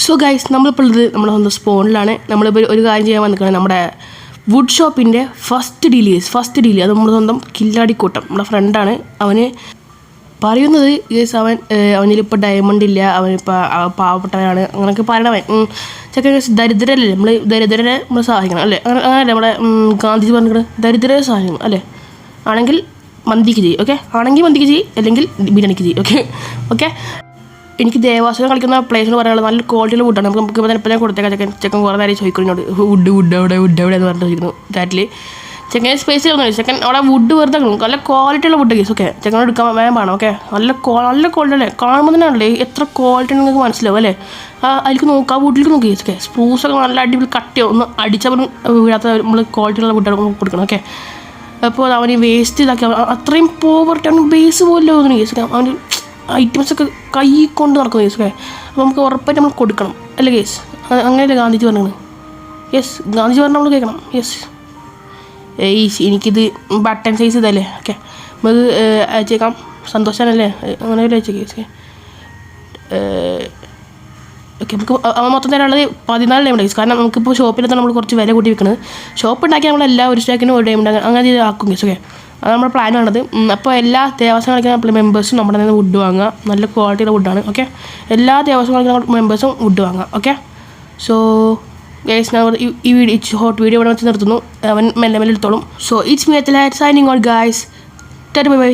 So guys നമ്മളിപ്പോൾ ഉള്ളത് നമ്മുടെ സ്വന്തം സ്പോണിലാണ്. നമ്മളിപ്പോൾ ഒരു കാര്യം ചെയ്യാൻ വന്നിരിക്കുന്നത് നമ്മുടെ വുഡ് ഷോപ്പിൻ്റെ ഫസ്റ്റ് ഡീൽ അത് നമ്മുടെ സ്വന്തം കില്ലാടിക്കൂട്ടം നമ്മുടെ ഫ്രണ്ടാണ്. അവന് പറയുന്നത് ഗൈസ് അവനിലിപ്പോൾ ഡയമണ്ട് ഇല്ല, അവനിപ്പോൾ പാവപ്പെട്ടവനാണ് അങ്ങനെയൊക്കെ പറയണവൻ. ചെക്കൻ ദരിദ്രരല്ലേ, ദരിദ്രരെ നമ്മൾ സഹായിക്കണം അല്ലേ? അങ്ങനല്ലേ നമ്മുടെ ഗാന്ധിജി പറഞ്ഞിട്ട് ദരിദ്രരെ സഹായിക്കണം അല്ലേ? ആണെങ്കിൽ മന്തിക്ക് ചെയ്യും, ഓക്കെ? ആണെങ്കിൽ മന്തിക്ക് ചെയ്യും, അല്ലെങ്കിൽ ബിരിയാണിക്ക് ചെയ്യും, ഓക്കെ. എനിക്ക് ദേവാസുരം കളിക്കുന്ന പ്ലേസിന് പറയാനുള്ളത് നല്ല ക്വാളിറ്റിയുള്ള വുഡാണ്. നമുക്ക് ഇപ്പോൾ ഞാൻ കൊടുത്തേക്കാം. ചെക്കൻ കുറേ നേരം ചോദിക്കുന്നോട് വുഡ് എവിടെ എന്ന് പറഞ്ഞിട്ട് ചോദിക്കുന്നു. ചാറ്റിൽ ചെക്കൻ സ്പേസ് ഒന്നും ചെക്കൻ അവിടെ വുഡ് വെറുതെ നല്ല ക്വാളിറ്റിയുള്ള വുഡ് കേസ്, ഓക്കെ? ചെക്കനോട് എടുക്കാൻ വേണം, ഓക്കെ? നല്ല ക്വാളിറ്റി അല്ലേ? കാണുമ്പോൾ തന്നെ ആണല്ലേ എത്ര ക്വാളിറ്റി നിങ്ങൾക്ക് മനസ്സിലാവും അല്ലേ? അതിലേക്ക് നോക്കുക, ആ വുഡിലേക്ക് നോക്കി കേസ്, ഓക്കെ? സ്പ്രൂസൊക്കെ നല്ല അടിപൊളി കട്ടിയോ ഒന്ന് അടിച്ചാൽ വീഴാത്ത നമ്മൾ ക്വാളിറ്റിയുള്ള വുഡ് കൊടുക്കണം, ഓക്കെ? അപ്പോൾ അവന് വേസ്റ്റ് ഇതാക്കി അത്രയും പോവർട്ടി അവന് ബേസ് പോലും തോന്നുന്നു കേസ്. അവന് ഐറ്റംസൊക്കെ കൈ കൊണ്ട് നടക്കുന്നു കേസ്, ഓക്കെ? അപ്പോൾ നമുക്ക് ഉറപ്പായിട്ട് നമ്മൾ കൊടുക്കണം അല്ലേ കേസ്? അങ്ങനെയല്ലേ ഗാന്ധിജി പറഞ്ഞത്? യെസ്, ഗാന്ധിജി പറഞ്ഞാൽ നമ്മൾ കേൾക്കണം. യെസ്. എനിക്കിത് ബട്ടൺ സൈസ് ഇതല്ലേ, ഓക്കെ? നമുക്ക് അയച്ചേക്കാം. സന്തോഷമാണല്ലേ? അങ്ങനെ അയച്ചേക്കാം കേസ്, ഓക്കെ. നമുക്ക് മൊത്തം തരാനുള്ളത് 14 ഡയമണ്ട് കേസ്. കാരണം നമുക്കിപ്പോൾ ഷോപ്പിലെത്താണ് നമ്മൾ കുറച്ച് വില കൂട്ടി വെക്കുന്നത്. ഷോപ്പ് ഉണ്ടാക്കി നമ്മളെല്ലാ ഒരു സ്റ്റാക്കിനും ഒരു ഡയമണ്ട് അങ്ങനെ ആക്കും കേസ്, ഓക്കെ? അത് നമ്മുടെ പ്ലാനാണത്. അപ്പോൾ എല്ലാ ദേവസ്വം കളിക്കുന്ന മെമ്പേഴ്സും നമ്മുടെ നിന്ന് വുഡ് വാങ്ങുക. നല്ല ക്വാളിറ്റിയുള്ള വുഡാണ്, ഓക്കെ? എല്ലാ ദേവസ്വം കളിക്കുന്ന മെമ്പേഴ്സും വുഡ് വാങ്ങുക, ഓക്കെ? സോ ഗൈസ്, ഞാൻ ഈ ഷോർട്ട് വീഡിയോ ഇവിടെ വെച്ച് നിർത്തുന്നു. അവൻ മെല്ലെ എടുത്തോളും. സോ ഇറ്റ്സ് മീ അത്തലാറ്റ് signing out guys. Bye by.